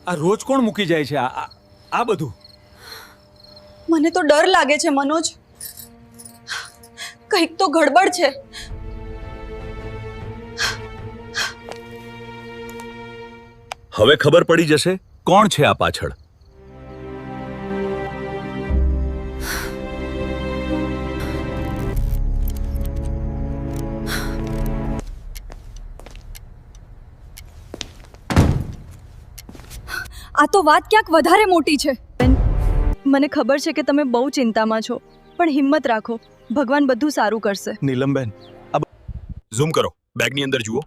આ રોજ કોણ મૂકી જાય છે આ બધું? મને તો ડર લાગે છે મનોજ, કંઈક તો ગડબડ છે. હવે ખબર પડી જશે કોણ છે આ પાછળ. આ તો વાત ક્યાંક વધારે મોટી છે. મને ખબર છે કે તમે બહુ ચિંતામાં છો, પણ હિંમત રાખો, ભગવાન બધું સારું કરશે. નીલમબેન, ઝૂમ કરો, બેગની અંદર જુઓ.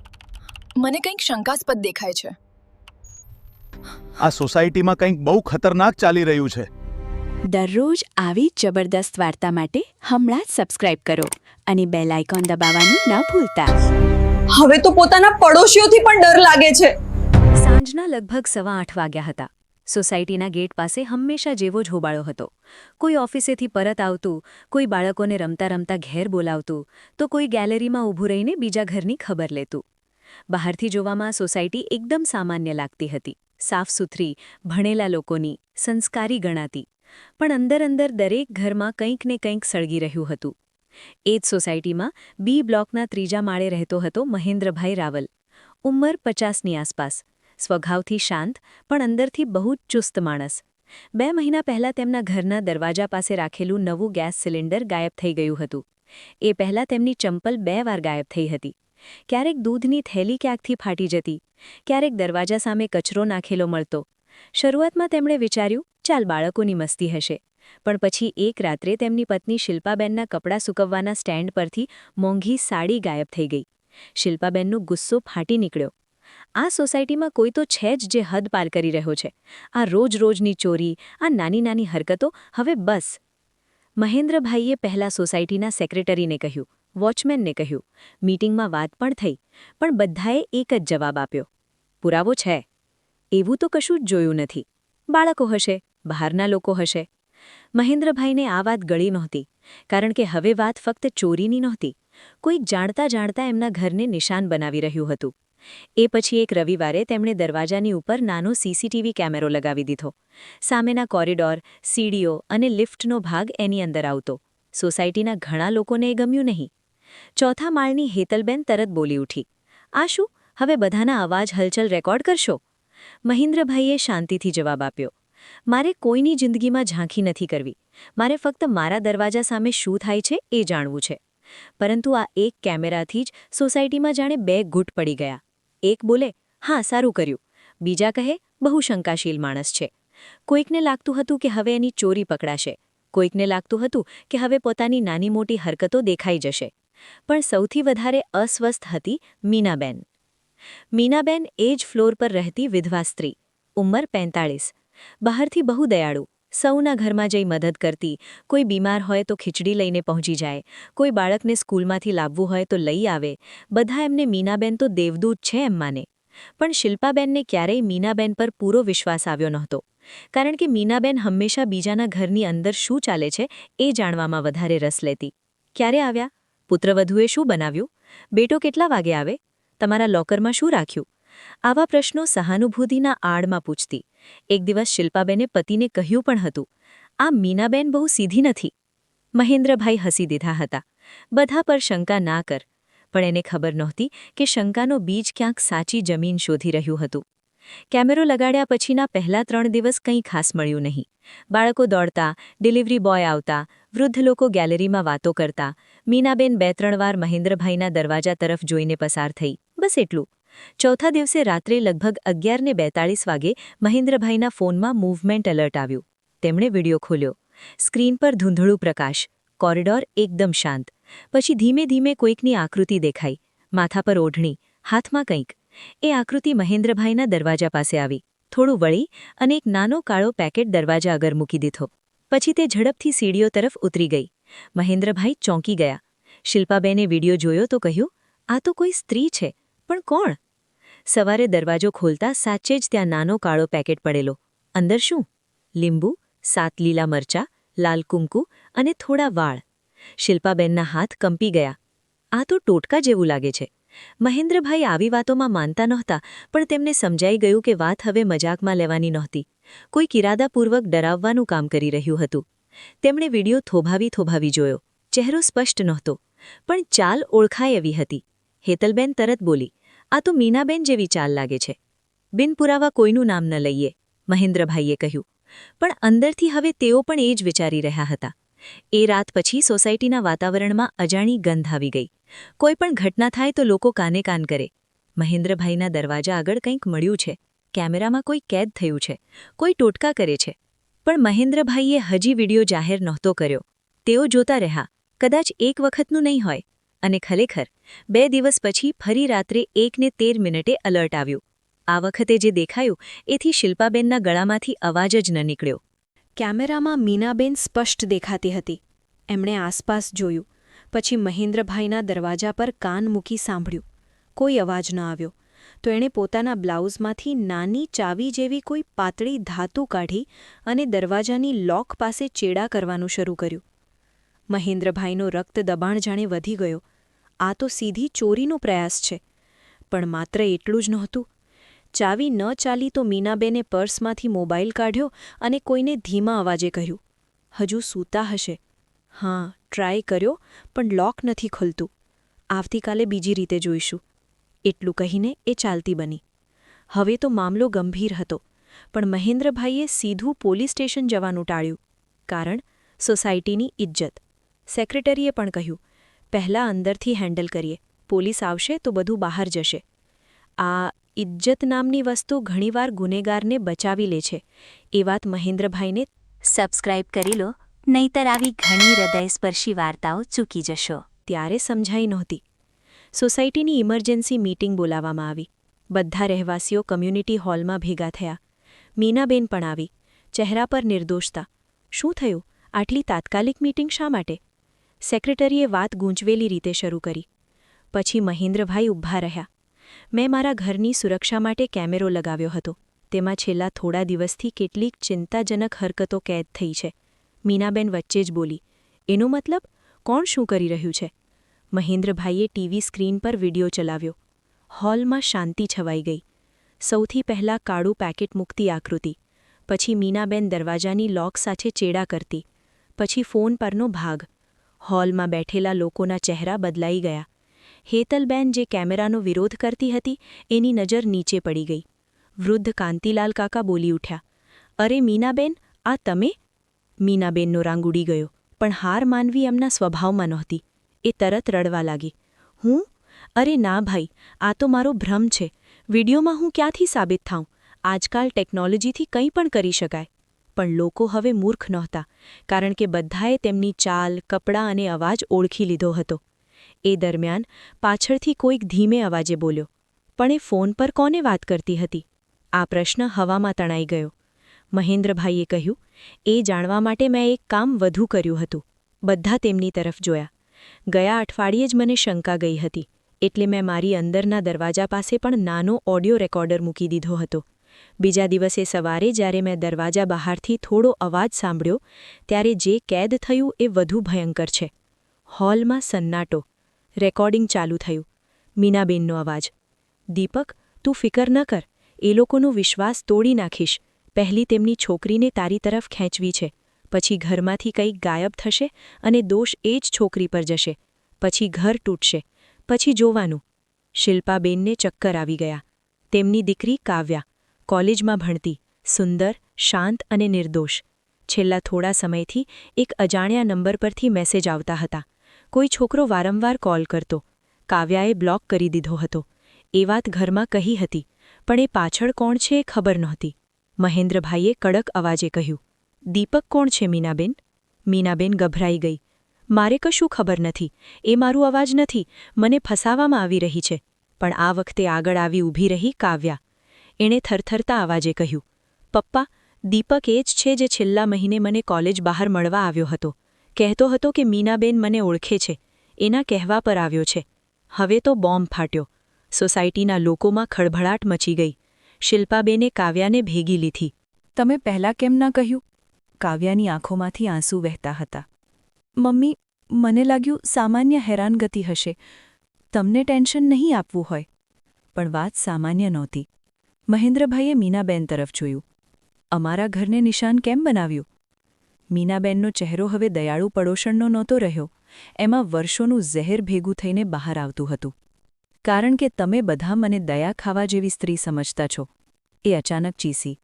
મને કંઈક શંકાસ્પદ દેખાય છે. આ સોસાયટીમાં કંઈક બહુ ખતરનાક ચાલી રહ્યું છે. દરરોજ આવી જબરદસ્ત વાર્તા માટે હમણાં જ સબસ્ક્રાઇબ કરો અને બેલ આઇકોન દબાવવાનું ન ભૂલતા. હવે તો પોતાના પડોશીઓથી પણ ડર લાગે છે. સાંજના લગભગ 8:15 વાગ્યા હતા. સોસાયટીના ગેટ પાસે હંમેશા જેવો જ હોબાળો હતો. કોઈ ઓફિસેથી પરત આવતું, કોઈ બાળકોને રમતા રમતા ઘેર બોલાવતું, તો કોઈ ગેલેરીમાં ઊભું રહીને બીજા ઘરની ખબર લેતું. બહારથી જોવામાં સોસાયટી એકદમ સામાન્ય લાગતી હતી, સાફ સુથરી, ભણેલા લોકોની, સંસ્કારી ગણાતી. પણ અંદર અંદર દરેક ઘરમાં કંઈક ને કંઈક સળગી રહ્યું હતું. એ જ સોસાયટીમાં બી બ્લોકના 3જા માળે રહેતો હતો મહેન્દ્રભાઈ રાવલ. ઉંમર 50ની આસપાસ, સ્વભાવથી શાંત પણ અંદરથી બહુ જ ચુસ્ત માણસ. 2 મહિના પહેલાં તેમના ઘરના દરવાજા પાસે રાખેલું નવું ગેસ સિલિન્ડર ગાયબ થઈ ગયું હતું. એ પહેલાં તેમની ચંપલ 2 વાર ગાયબ થઈ હતી. ક્યારેક દૂધની થેલી ક્યાંકથી ફાટી જતી, ક્યારેક દરવાજા સામે કચરો નાખેલો મળતો. શરૂઆતમાં તેમણે વિચાર્યું, ચાલ બાળકોની મસ્તી હશે. પણ પછી એક રાત્રે તેમની પત્ની શિલ્પાબેનના કપડાં સૂકવવાના સ્ટેન્ડ પરથી મોંઘી સાડી ગાયબ થઈ ગઈ. શિલ્પાબેનનો ગુસ્સો ફાટી નીકળ્યો. આ સોસાયટીમાં કોઈ તો છે જ જે હદ પાર કરી રહ્યો છે. આ રોજ-રોજની ચોરી, આ નાની નાની હરકતો, હવે બસ. મહેન્દ્રભાઈએ પહેલા સોસાયટીના સેક્રેટરીને કહ્યું, વોચમેનને કહ્યું, મીટિંગમાં વાત પણ થઈ, પણ બધાએ એક જ જવાબ આપ્યો, પુરાવો છે. એવું તો કશું જ જોયું નથી. બાળકો હશે, બહારના લોકો હશે. મહેન્દ્રભાઈને આ વાત ગળી નહોતી, કારણ કે હવે વાત ફક્ત ચોરીની નહોતી. કોઈક જાણતા જાણતા એમના ઘરને નિશાન બનાવી રહ્યું હતું. એ પછી એક રવિવારે તેમણે દરવાજાની ઉપર નાનો સીસીટીવી કેમેરો લગાવી દીધો. સામેના કોરિડોર, સીડીઓ અને લિફ્ટનો ભાગ એની અંદર આવતો. સોસાયટીના ઘણા લોકોને એ ગમ્યું નહીં. 4થા માળની હેતલબેન તરત બોલી ઉઠી, આ શું, હવે બધાના અવાજ હલચલ રેકોર્ડ કરશો? મહેન્દ્રભાઈએ શાંતિથી જવાબ આપ્યો, મારે કોઈની જિંદગીમાં ઝાંખી નથી કરવી. મારે ફક્ત મારા દરવાજા સામે શું થાય છે એ જાણવું છે. પરંતુ આ એક કેમેરાથી જ સોસાયટીમાં જાણે 2 ઘૂંટ પડી ગયા. એક બોલે, હા સારું કર્યું. બીજા કહે, બહુ શંકાશીલ માણસ છે. કોઈકને લાગતું હતું કે હવે એની ચોરી પકડાશે. કોઈકને લાગતું હતું કે હવે પોતાની નાની મોટી હરકતો દેખાઈ જશે. પણ સૌથી વધારે અસ્વસ્થ હતી મીનાબેન. મીનાબેન એ જ ફ્લોર પર રહેતી વિધવા સ્ત્રી, ઉંમર 45. બહારથી બહુ દયાળુ, સૌના ઘરમાં જઈ મદદ કરતી, કોઈ બીમાર હોય તો ખીચડી લઈને પહોંચી જાય, કોઈ બાળકને સ્કૂલમાંથી લાવવું હોય તો લઈ આવે. બધા એમને મીનાબેન તો દેવદૂત છે એમ માને. પણ શિલ્પાબેનને ક્યારેય મીનાબેન પર પૂરો વિશ્વાસ આવ્યો નહોતો, કારણ કે મીનાબેન હંમેશા બીજાના ઘરની અંદર શું ચાલે છે એ જાણવામાં વધારે રસ લેતી. ક્યારે આવ્યા? પુત્રવધુએ શું બનાવ્યું? બેટો કેટલા વાગે આવે? તમારા લોકરમાં શું રાખ્યું? આવા પ્રશ્નો સહાનુભૂતિના આડમાં પૂછતી. એક દિવસ શિલ્પાબેને પતિને કહ્યું પણ હતું, આ મીનાબેન બહુ સીધી નથી. મહેન્દ્રભાઈ હસી દીધા હતા, બધા પર શંકા ના કર. પણ એને ખબર નહોતી કે શંકાનો બીજ ક્યાંક સાચી જમીન શોધી રહ્યું હતું. કેમેરો લગાડ્યા પછીના પહેલા 3 દિવસ કંઈ ખાસ મળ્યું નહીં. બાળકો દોડતા, ડિલિવરી બોય આવતા, વૃદ્ધ લોકો ગેલેરીમાં વાતો કરતા. મીનાબેન 2-3 વાર મહેન્દ્રભાઈના દરવાજા તરફ જોઈને પસાર થઈ, બસ એટલું. ચોથા દિવસે રાત્રે લગભગ 11:42 વાગે મહેન્દ્રભાઈના ફોનમાં મૂવમેન્ટ એલર્ટ આવ્યું. તેમણે વિડિયો ખોલ્યો. સ્ક્રીન પર ધૂંધળું પ્રકાશ, કોરિડોર એકદમ શાંત. પછી ધીમે ધીમે કોઈકની આકૃતિ દેખાઈ, માથા પર ઓઢણી, હાથમાં કંઈક. એ આકૃતિ મહેન્દ્રભાઈના દરવાજા પાસે આવી, થોડું વળી અને એક નાનો કાળો પેકેટ દરવાજા આગળ મૂકી દીધો. પછી તે ઝડપથી સીડીઓ તરફ ઉતરી ગઈ. મહેન્દ્રભાઈ ચોંકી ગયા. શિલ્પાબેને વિડિયો જોયો તો કહ્યું, આ તો કોઈ સ્ત્રી છે, પણ કોણ? સવારે દરવાજો ખોલતા સાચે જ ત્યાં નાનો કાળો પેકેટ પડેલો. અંદર શું? લીંબુ, 7 લીલા મરચાં, લાલ કુંકુ અને થોડા વાળ. શિલ્પાબેનના હાથ કંપી ગયા. આ તો ટોટકા જેવું લાગે છે. મહેન્દ્રભાઈ આવી વાતોમાં માનતા નહોતા, પણ તેમને સમજાઈ ગયું કે વાત હવે મજાકમાં લેવાની નહોતી. કોઈક ઇરાદાપૂર્વક ડરાવવાનું કામ કરી રહ્યું હતું. તેમણે વિડીયો થોભાવી જોયો. ચહેરો સ્પષ્ટ નહોતો, પણ ચાલ ઓળખાય એવી હતી. હેતલબેન તરત બોલી, "આ તો મીનાબેન જેવી ચાલ લાગે છે." બિનપુરાવા કોઈનું નામ ન લઈએ, મહેન્દ્રભાઈએ કહ્યું. પણ અંદરથી હવે તેઓ પણ એ જ વિચારી રહ્યા હતા. એ રાત પછી સોસાયટીના વાતાવરણમાં અજાણી ગંધ આવી ગઈ. કોઈ પણ ઘટના થાય તો લોકો કાને કાન કરે. મહેન્દ્રભાઈના દરવાજા આગળ કંઈક મળ્યું છે, કેમેરામાં કોઈ કેદ થયું છે, કોઈ ટોટકા કરે છે. પણ મહેન્દ્રભાઈએ હજી વિડીયો જાહેર નહોતો કર્યો. તેઓ જોતા રહ્યા, કદાચ એક વખતનું નહીં હોય. અને ખરેખર 2 દિવસ પછી ફરી રાત્રે 1:13 એલર્ટ આવ્યું. આ વખતે જે દેખાયું એથી શિલ્પાબેનના ગળામાંથી અવાજ જ ન નીકળ્યો. કેમેરામાં મીનાબેન સ્પષ્ટ દેખાતી હતી. એમણે આસપાસ જોયું, પછી મહેન્દ્રભાઈના દરવાજા પર કાન મૂકી સાંભળ્યું. કોઈ અવાજ ન આવ્યો. તો એણે પોતાના બ્લાઉઝમાંથી નાની ચાવી જેવી કોઈ પાતળી ધાતુ કાઢી અને દરવાજાની લોક પાસે ચેડા કરવાનું શરૂ કર્યું. મહેન્દ્રભાઈનો રક્ત દબાણ જાણે વધી ગયો. આ તો સીધી ચોરીનો પ્રયાસ છે. પણ માત્ર એટલું જ નહોતું. ચાવી ન ચાલી તો મીનાબેને પર્સમાંથી મોબાઈલ કાઢ્યો અને કોઈને ધીમા અવાજે કહ્યું, "હજુ સૂતા હશે." "હા, ટ્રાય કર્યો, પણ લોક નથી ખુલતું. આવતીકાલે બીજી રીતે જોઈશું." એટલું કહીને એ ચાલતી બની. હવે તો મામલો ગંભીર હતો, પણ મહેન્દ્રભાઈએ સીધું પોલીસ સ્ટેશન જવાનું ટાળ્યું. કારણ સોસાયટીની ઇજ્જત. સેક્રેટરીએ પણ કહ્યું, "પહેલાં અંદરથી હેન્ડલ કરીએ. પોલીસ આવશે તો બધું બહાર જશે." આ ઇજ્જત નામની વસ્તુ ઘણીવાર ગુનેગારને બચાવી લે છે. એ વાત મહેન્દ્રભાઈને સબસ્ક્રાઇબ કરી લો, નહીતર આવી ઘણી હૃદયસ્પર્શી વાર્તાઓ ચૂકી જશો. ત્યારે સમજાઈ નહોતી. સોસાયટીની ઇમરજન્સી મીટિંગ બોલાવવામાં આવી. બધા રહેવાસીઓ કમ્યુનિટી હોલમાં ભેગા થયા. મીનાબેન પણ આવી, ચહેરા પર નિર્દોષતા. "શું થયું? આટલી તાત્કાલિક મીટિંગ શા માટે?" સેક્રેટરીએ વાત ગૂંચવેલી રીતે શરૂ કરી. પછી મહેન્દ્રભાઈ ઊભા રહ્યા. "મેં મારા ઘરની સુરક્ષા માટે કેમેરો લગાવ્યો હતો. તેમાં છેલ્લા થોડા દિવસથી કેટલીક ચિંતાજનક હરકતો કેદ થઈ છે." મીનાબેન વચ્ચે જ બોલી, "એનો મતલબ? કોણ શું કરી રહ્યું છે?" મહેન્દ્રભાઈએ ટીવી સ્ક્રીન પર વિડીયો ચલાવ્યો. હોલમાં શાંતિ છવાઈ ગઈ. સૌથી પહેલાં કાળું પેકેટ મૂકતી આકૃતિ, પછી મીનાબેન દરવાજાની લોક સાથે ચેડા કરતી, પછી ફોન પરનો ભાગ. હોલમાં બેઠેલા લોકોના ચહેરા બદલાઈ ગયા. હેતલબેન જે કેમેરાનો વિરોધ કરતી હતી એની નજર નીચે પડી ગઈ. વૃદ્ધ કાંતિલાલ કાકા બોલી ઉઠ્યા, "અરે મીનાબેન, આ તમે?" મીનાબેનનો રાંગ ઉડી ગયો, પણ હાર માનવી એમના સ્વભાવમાં નહોતી. એ તરત રડવા લાગી. "હું? અરે ના ભાઈ, આ તો મારો ભ્રમ છે. વિડીયોમાં હું ક્યાંથી સાબિત થાઉં? આજકાલ ટેકનોલોજીથી કંઈ પણ કરી શકાય." પણ લોકો હવે મૂર્ખ નહોતા, કારણ કે બધાએ તેમની ચાલ, કપડાં અને અવાજ ઓળખી લીધો હતો. એ દરમિયાન પાછળથી કોઈક ધીમે અવાજે બોલ્યો, "પણ એ ફોન પર કોને વાત કરતી હતી?" આ પ્રશ્ન હવામાં તણાઈ ગયો. મહેન્દ્રભાઈએ કહ્યું, "એ જાણવા માટે મેં એક કામ વધુ કર્યું હતું." બધા તેમની તરફ જોયા. "ગયા અઠવાડિયે જ મને શંકા ગઈ હતી, એટલે મેં મારી અંદરના દરવાજા પાસે પણ નાનો ઓડિયો રેકોર્ડર મૂકી દીધો હતો. બીજા દિવસે સવારે જ્યારે મેં દરવાજા બહારથી થોડો અવાજ સાંભળ્યો, ત્યારે જે કેદ થયું એ વધુ ભયંકર છે." હોલમાં સન્નાટો. રેકોર્ડિંગ ચાલુ થયું. મીનાબેનનો અવાજ, "દીપક, તું ફિકર ન કર. એ લોકોનો વિશ્વાસ તોડી નાખીશ. પહેલી તેમની છોકરીને તારી તરફ ખેંચવી છે, પછી ઘરમાંથી કંઈક ગાયબ થશે અને દોષ એ જ છોકરી પર જશે. પછી ઘર તૂટશે. પછી જોવાનું." શિલ્પાબેનને ચક્કર આવી ગયા. તેમની દીકરી કાવ્યા, કોલેજમાં ભણતી, સુંદર, શાંત અને નિર્દોષ. છેલ્લા થોડા સમયથી એક અજાણ્યા નંબર પરથી મેસેજ આવતા હતા. કોઈ છોકરો વારંવાર કોલ કરતો. કાવ્યાએ બ્લોક કરી દીધો હતો. એ વાત ઘરમાં કહી હતી, પણ એ પાછળ કોણ છે એ ખબર નહોતી. મહેન્દ્રભાઈએ કડક અવાજે કહ્યું, "દીપક કોણ છે મીનાબેન?" મીનાબેન ગભરાઈ ગઈ. "મારે કશું ખબર નથી. એ મારું અવાજ નથી. મને ફસાવવામાં આવી રહી છે." પણ આ વખતે આગળ આવી ઊભી રહી કાવ્યા. એણે થરથરતા અવાજે કહ્યું, "પપ્પા, દીપક એ જ છે જે છેલ્લા મહિને મને કોલેજ બહાર મળવા આવ્યો હતો. કહેતો હતો કે મીનાબેન મને ઓળખે છે. એના કહેવા પર આવ્યો છે." હવે તો બોમ્બ ફાટ્યો. સોસાયટીના લોકોમાં ખળભળાટ મચી ગઈ. શિલ્પાબેને કાવ્યાને ભેગી લીધી. "તમે પહેલાં કેમ ના કહ્યું?" કાવ્યાની આંખોમાંથી આંસુ વહેતા હતા. "મમ્મી, મને લાગ્યું સામાન્ય હેરાનગતિ હશે. તમને ટેન્શન નહીં આપવું હોય. પણ વાત સામાન્ય નહોતી. મહેન્દ્રભાઈએ મીનાબેન તરફ જોયું. અમારા ઘરને નિશાન કેમ બનાવ્યું? મીનાબેનનો ચહેરો હવે દયાળુ પડોશણનો નહોતો રહ્યો, એમાં વર્ષોનું ઝેર ભેગું થઈને બહાર આવતું હતું. કારણ કે તમે બધા મને દયા ખાવા જેવી સ્ત્રી સમજતા છો. એ અચાનક ચીસી.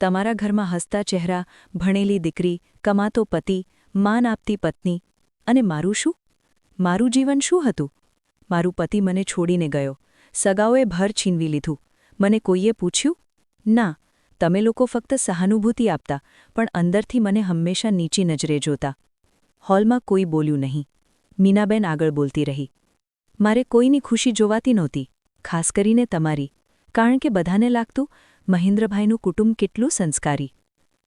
તમારા ઘરમાં હસતા ચહેરા, ભણેલી દીકરી, કમાતો પતિ, માન આપતી પત્ની. અને મારું શું? મારું જીવન શું હતું? મારું પતિ મને છોડીને ગયો. સગાઓએ ભર છીનવી લીધું. મને કોઈએ પૂછ્યું? ના. તમે લોકો ફક્ત સહાનુભૂતિ આપતા, પણ અંદરથી મને હંમેશા નીચી નજરે જોતા. હોલમાં કોઈ બોલ્યું નહીં. મીનાબેન આગળ બોલતી રહી. મારે કોઈની ખુશી જોવાતી નહોતી, ખાસ કરીને તમારી, કારણ કે બધાને લાગતું મહેન્દ્રભાઈનું કુટુંબ કેટલું સંસ્કારી.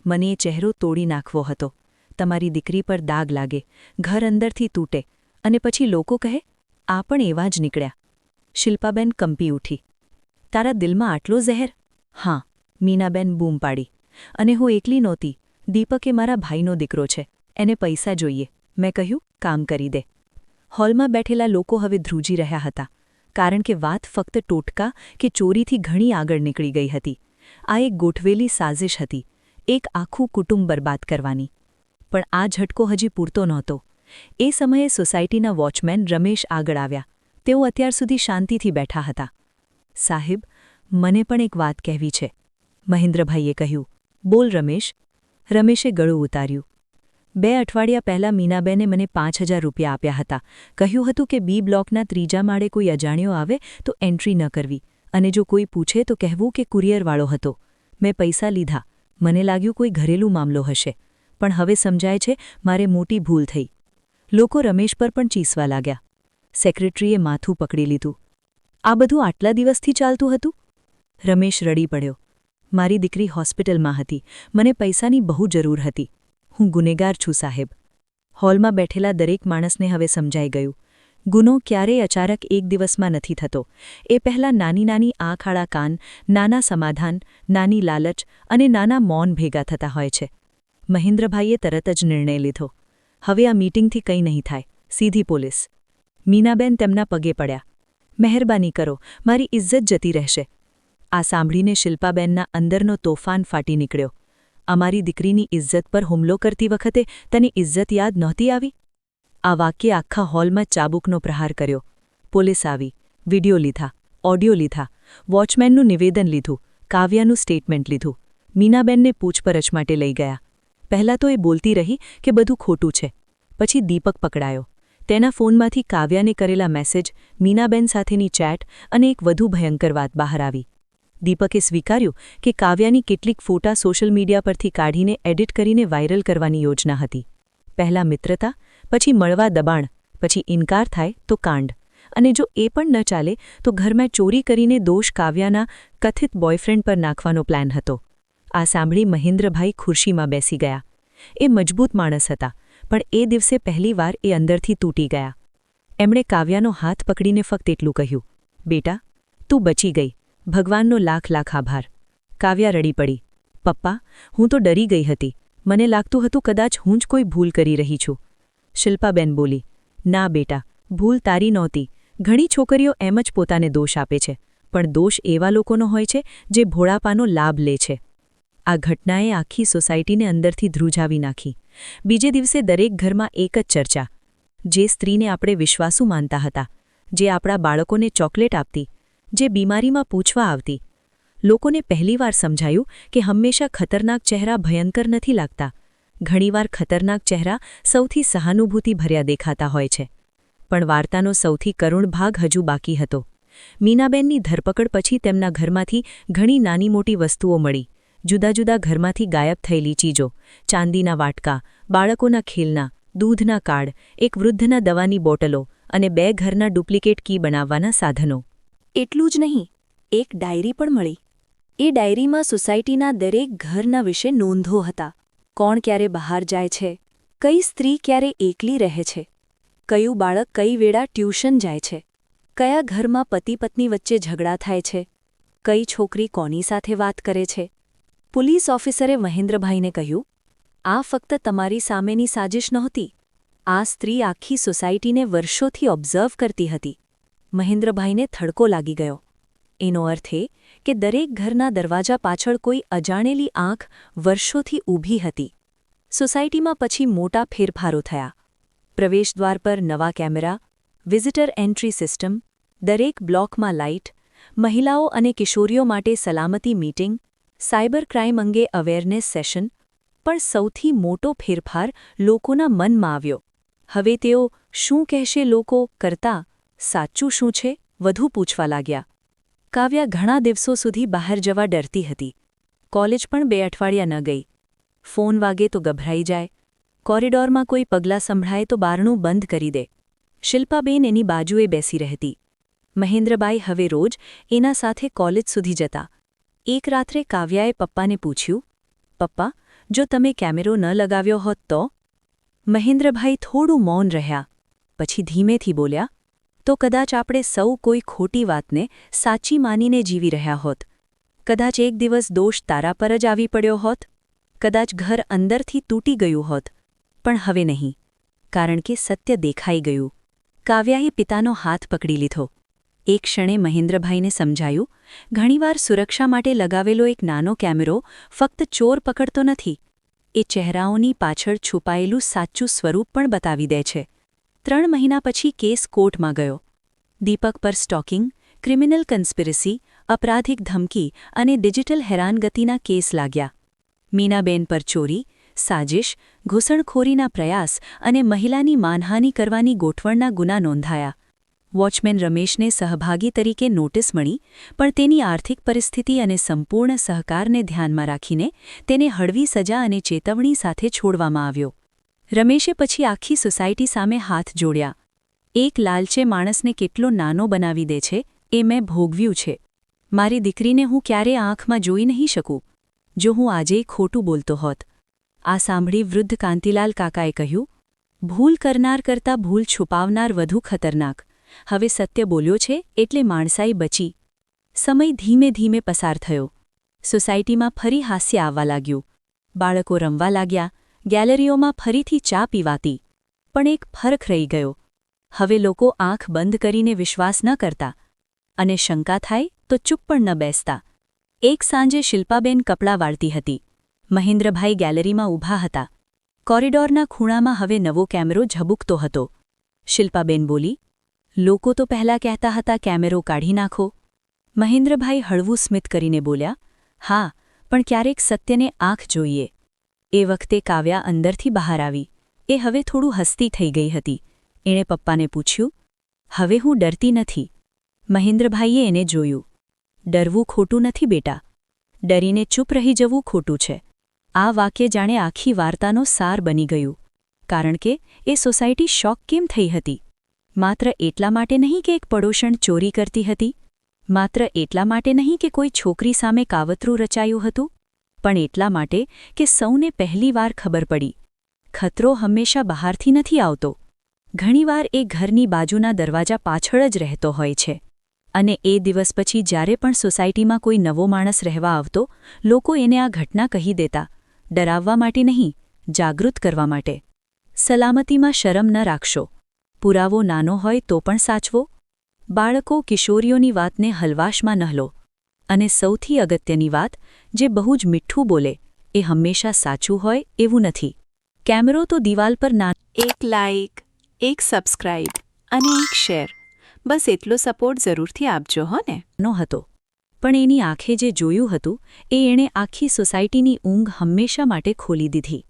મને એ ચહેરો તોડી નાખવો હતો. તમારી દીકરી પર દાગ લાગે, ઘર અંદરથી તૂટે, અને પછી લોકો કહે, આ પણ એવા જ નીકળ્યા. શિલ્પાબેન કંપી ઉઠી. તારા દિલમાં આટલો ઝહેર? હા, મીનાબેન બૂમ પાડી. અને હું એકલી નહોતી. દીપક એ મારા ભાઈનો દીકરો છે, એને પૈસા જોઈએ. મેં કહ્યું, કામ કરી દે. હોલમાં બેઠેલા લોકો હવે ધ્રુજી રહ્યા હતા, કારણ કે વાત ફક્ત ટોટકા કે ચોરીથી ઘણી આગળ નીકળી ગઈ હતી. આ એક ગોઠવેલી સાજિશ હતી, એક આખું કુટુંબ બરબાદ કરવાની. પણ આ ઝટકો હજી પૂરતો નહોતો. એ સમયે સોસાયટીના વોચમેન રમેશ આગળ આવ્યા. તેઓ અત્યાર સુધી શાંતિથી બેઠા હતા. સાહેબ, મને પણ એક વાત કહેવી છે, મહેન્દ્રભાઈએ કહ્યું. બોલ રમેશ. રમેશે ગળું ઉતાર્યું. 2 અઠવાડિયા પહેલાં મીનાબેને મને 5000 રૂપિયા આપ્યા હતા. કહ્યું હતું કે બી બ્લોકના 3જા માળે કોઈ અજાણ્યો આવે તો એન્ટ્રી ન કરવી, અને જો કોઈ પૂછે તો કહેવું કે કુરિયરવાળો હતો. મેં પૈસા લીધા. મને લાગ્યું કોઈ ઘરેલું મામલો હશે, પણ હવે સમજાય છે મારે મોટી ભૂલ થઈ. લોકો રમેશ પર પણ ચીસવા લાગ્યા. સેક્રેટરીએ માથું પકડી લીધું. આ બધું આટલા દિવસથી ચાલતું હતું? રમેશ રડી પડ્યો. મારી દીકરી હોસ્પિટલમાં હતી. મને પૈસાની બહુ જરૂર હતી. હું ગુનેગાર છું સાહેબ. હોલમાં બેઠેલા દરેક માણસને હવે સમજાઈ ગયું. ગુનો ક્યારેય અચાનક એક દિવસમાં નથી થતો. એ પહેલાં નાની નાની આંખ આડા કાન, નાના સમાધાન, નાની લાલચ અને નાના મૌન ભેગા થતા હોય છે. મહેન્દ્રભાઈએ તરત જ નિર્ણય લીધો. હવે આ મીટિંગથી કંઈ નહીં થાય, સીધી પોલીસ. મીનાબેન તેમના પગે પડ્યા. મહેરબાની કરો, મારી ઇજ્જત જતી રહેશે. આ સાંભળીને શિલ્પાબેનના અંદરનો તોફાન ફાટી નીકળ્યો. અમારી દીકરીની ઇજ્જત પર હુમલો કરતી વખતે તને ઇજ્જત યાદ નહોતી આવી? આ વાક્યે આખા હોલમાં ચાબુકનો પ્રહાર કર્યો. પોલીસ આવી, વિડિયો લીધા, ઓડિયો લીધા, વોચમેનનું નિવેદન લીધું, કાવ્યાનું સ્ટેટમેન્ટ લીધું. મીનાબેનને પૂછપરછ માટે લઈ ગયા. પહેલાં તો એ બોલતી રહી કે બધું ખોટું છે. પછી દીપક પકડાયો. તેના ફોનમાંથી કાવ્યાને કરેલા મેસેજ, મીનાબેન સાથેની ચેટ અને એક વધુ ભયંકર વાત બહાર આવી. દીપકે સ્વીકાર્યું કે કાવ્યાની કેટલીક ફોટા સોશિયલ મીડિયા પરથી કાઢીને એડિટ કરીને વાયરલ કરવાની યોજના હતી. પહેલાં મિત્રતા, પછી મળવા દબાણ, પછી ઇનકાર થાય તો કાંડ. અને જો એ પણ ન ચાલે તો ઘરમાં ચોરી કરીને દોષ કાવ્યાના કથિત બોયફ્રેન્ડ પર નાખવાનો પ્લાન હતો. આ સાંભળી મહેન્દ્રભાઈ ખુરશીમાં બેસી ગયા. એ મજબૂત માણસ હતા, પણ એ દિવસે પહેલીવાર એ અંદરથી તૂટી ગયા. એમણે કાવ્યાનો હાથ પકડીને ફક્ત એટલું કહ્યું, બેટા, તું બચી ગઈ. ભગવાનનો લાખ લાખ આભાર. કાવ્યા રડી પડી. પપ્પા, હું તો ડરી ગઈ હતી. મને લાગતું હતું કદાચ હું જ કોઈ ભૂલ કરી રહી છું. શિલ્પાબેન બોલી, ના બેટા, ભૂલ તારી નહોતી. ઘણી છોકરીઓ એમ જ પોતાને દોષ આપે છે, પણ દોષ એવા લોકોનો હોય છે જે ભોળાપાનો લાભ લે છે. આ ઘટનાએ આખી સોસાયટીને અંદરથી ધ્રુજાવી નાખી. બીજે દિવસે દરેક ઘરમાં એક જ ચર્ચા. જે સ્ત્રીને આપણે વિશ્વાસુ માનતા હતા, જે આપણા બાળકોને ચોકલેટ આપતી, જે બીમારીમાં પૂછવા આવતી. લોકોને પહેલીવાર સમજાયું કે હંમેશા ખતરનાક ચહેરા ભયંકર નથી લાગતા. ઘણીવાર ખતરનાક ચહેરા સૌથી સહાનુભૂતિભર્યા દેખાતા હોય છે. પણ વાર્તાનો સૌથી કરુણ ભાગ હજુ બાકી હતો. મીનાબેનની ધરપકડ પછી તેમના ઘરમાંથી ઘણી નાની મોટી વસ્તુઓ મળી. જુદા જુદા ઘરમાંથી ગાયબ થયેલી ચીજો, ચાંદીના વાટકા, બાળકોના ખેલના, દૂધના કાર્ડ, એક વૃદ્ધના દવાની બોટલો અને 2 ઘરના ડુપ્લિકેટ કી બનાવવાના સાધનો. એટલું જ નહીં, એક ડાયરી પણ મળી. એ ડાયરીમાં સોસાયટીના દરેક ઘરના વિશે નોંધો હતા. કોણ ક્યારે બહાર જાય છે, કઈ સ્ત્રી ક્યારે એકલી રહે છે, કયું બાળક કઈ વેળા ટ્યુશન જાય છે, કયા ઘરમાં પતિ પત્ની વચ્ચે ઝઘડા થાય છે, કઈ છોકરી કોની સાથે વાત કરે છે. પોલીસ ઓફિસરે મહેન્દ્રભાઈને કહ્યું, આ ફક્ત તમારી સામેની સાજિશ નહોતી. આ સ્ત્રી આખી સોસાયટીને વર્ષોથી ઓબ્ઝર્વ કરતી હતી. મહેન્દ્રભાઈને થડકો લાગી ગયો. એનો અર્થ એ કે દરેક ઘરના દરવાજા પાછળ કોઈ અજાણેલી આંખ વર્ષોથી ઊભી હતી. સોસાયટીમાં પછી મોટા ફેરફારો થયા. પ્રવેશદ્વાર પર નવા કેમેરા, વિઝિટર એન્ટ્રી સિસ્ટમ, દરેક બ્લોકમાં લાઇટ, મહિલાઓ અને કિશોરીઓ માટે સલામતી મીટિંગ, સાયબર ક્રાઇમ અંગે અવેરનેસ સેશન. પણ સૌથી મોટો ફેરફાર લોકોના મનમાં આવ્યો. હવે તેઓ શું કહેશે લોકો કરતાં સાચું શું છે વધુ પૂછવા લાગ્યા. કાવ્યા ઘણા દિવસો સુધી બહાર જવા ડરતી હતી. કોલેજ પણ 2 અઠવાડિયા ન ગઈ. ફોન વાગે તો ગભરાઈ જાય. કોરિડોરમાં કોઈ પગલાં સંભળાય તો બારણું બંધ કરી દે. શિલ્પાબેન એની બાજુએ બેસી રહેતી. મહેન્દ્રભાઈ હવે રોજ એના સાથે કોલેજ સુધી જતા. એક રાત્રે કાવ્યાએ પપ્પાને પૂછ્યું, પપ્પા, જો તમે કેમેરો ન લગાવ્યો હોત તો? મહેન્દ્રભાઈ થોડું મૌન રહ્યા. પછી ધીમેથી બોલ્યા, તો કદાચ આપણે સૌ કોઈ ખોટી વાતને સાચી માનીને જીવી રહ્યા હોત. કદાચ એક દિવસ દોષ તારા પર જ આવી પડ્યો હોત. કદાચ ઘર અંદરથી તૂટી ગયું હોત. પણ હવે નહીં, કારણ કે સત્ય દેખાઈ ગયું. કાવ્યાએ પિતાનો હાથ પકડી લીધો. એક ક્ષણે મહેન્દ્રભાઈને સમજાયું, ઘણીવાર સુરક્ષા માટે લગાવેલો એક નાનો કેમેરો ફક્ત ચોર પકડતો નથી. એ ચહેરાઓની પાછળ છુપાયેલું સાચું સ્વરૂપ પણ બતાવી દે છે. 3 મહિના પછી કેસ કોર્ટમાં ગયો. દીપક પર સ્ટોકિંગ, ક્રિમિનલ કન્સ્પિરસી, અપરાધિક ધમકી અને ડિજિટલ હેરાનગતિના કેસ લાગ્યા. મીનાબેન પર ચોરી, સાજિશ, ઘૂસણખોરીના પ્રયાસ અને મહિલાની માનહાનિ કરવાની ગોઠવણના ગુના નોંધાયા. વોચમેન રમેશને સહભાગી તરીકે નોટિસ મળી, પણ તેની આર્થિક પરિસ્થિતિ અને સંપૂર્ણ સહકારને ધ્યાનમાં રાખીને તેને હળવી સજા અને ચેતવણી સાથે છોડવામાં આવ્યો. રમેશે પછી આખી સોસાયટી સામે હાથ જોડ્યા. એક લાલચે માણસને કેટલો નાનો બનાવી દે છે એ મેં ભોગવ્યું છે. મારી દીકરીને હું ક્યારે આંખમાં જોઈ નહીં શકું, જો હું આજે ખોટું બોલતો હોત. આ સાંભળી વૃદ્ધ કાંતિલાલ કાકાએ કહ્યું, ભૂલ કરનાર કરતાં ભૂલ છુપાવનાર વધુ ખતરનાક. હવે સત્ય બોલ્યો છે એટલે માણસાઈ બચી. સમય ધીમે ધીમે પસાર થયો. સોસાયટીમાં ફરી હાસ્ય આવવા લાગ્યું. બાળકો રમવા લાગ્યા. ગેલેરીઓમાં ફરીથી ચા પીવાતી. પણ એક ફરક રહી ગયો. હવે લોકો આંખ બંધ કરીને વિશ્વાસ ન કરતા. અને શંકા થાય તો ચૂપ પણ ન બેસતા. એક સાંજે શિલ્પાબેન કપડાં વાળતી હતી. મહેન્દ્રભાઈ ગેલેરીમાં ઊભા હતા. કોરિડોરના ખૂણામાં હવે નવો કેમેરો ઝબૂકતો હતો. શિલ્પાબેન બોલી, લોકો તો પહેલાં કહેતા હતા કેમેરો કાઢી નાખો. મહેન્દ્રભાઈ હળવું સ્મિત કરીને બોલ્યા, હા, પણ ક્યારેક સત્યને આંખ જોઈએ. એ વખતે કાવ્યા અંદરથી બહાર આવી. એ હવે થોડું હસતી થઈ ગઈ હતી. એણે પપ્પાને પૂછ્યું, હવે હું ડરતી નથી. મહેન્દ્રભાઈએ એને જોયું. ડરવું ખોટું નથી બેટા. ડરીને ચૂપ રહી જવું ખોટું છે. આ વાક્ય જાણે આખી વાર્તાનો સાર બની ગયું. કારણ કે એ સોસાયટી શોક કેમ થઈ હતી? માત્ર એટલા માટે નહીં કે એક પડોશણ ચોરી કરતી હતી. માત્ર એટલા માટે નહીં કે કોઈ છોકરી સામે કાવતરું રચાયું હતું. પણ એટલા માટે કે સૌને પહેલીવાર ખબર પડી, ખતરો હંમેશા બહારથી નથી આવતો. ઘણીવાર એ ઘરની બાજુના દરવાજા પાછળ જ રહેતો હોય છે. અને એ દિવસ પછી જ્યારે પણ સોસાયટીમાં કોઈ નવો માણસ રહેવા આવતો, લોકો એને આ ઘટના કહી દેતા. ડરાવવા માટે નહીં, જાગૃત કરવા માટે. સલામતીમાં શરમ ન રાખશો. પુરાવો નાનો હોય તો પણ સાચવો. બાળકો કિશોરીઓની વાતને હલવાશમાં ન લો. અને સૌથી અગત્યની વાત, જે બહુ જ મીઠું બોલે એ હંમેશા સાચું હોય એવું નથી. કેમેરો તો દિવાલ પર એક લાઇક, એક સબસ્ક્રાઇબ અને એક શેર, બસ એટલો સપોર્ટ જરૂરથી આપજો હો ને. નાનો હતો, પણ એની આંખે જે જોયું હતું એ એણે આખી સોસાયટીની ઊંઘ હંમેશા માટે ખોલી દીધી.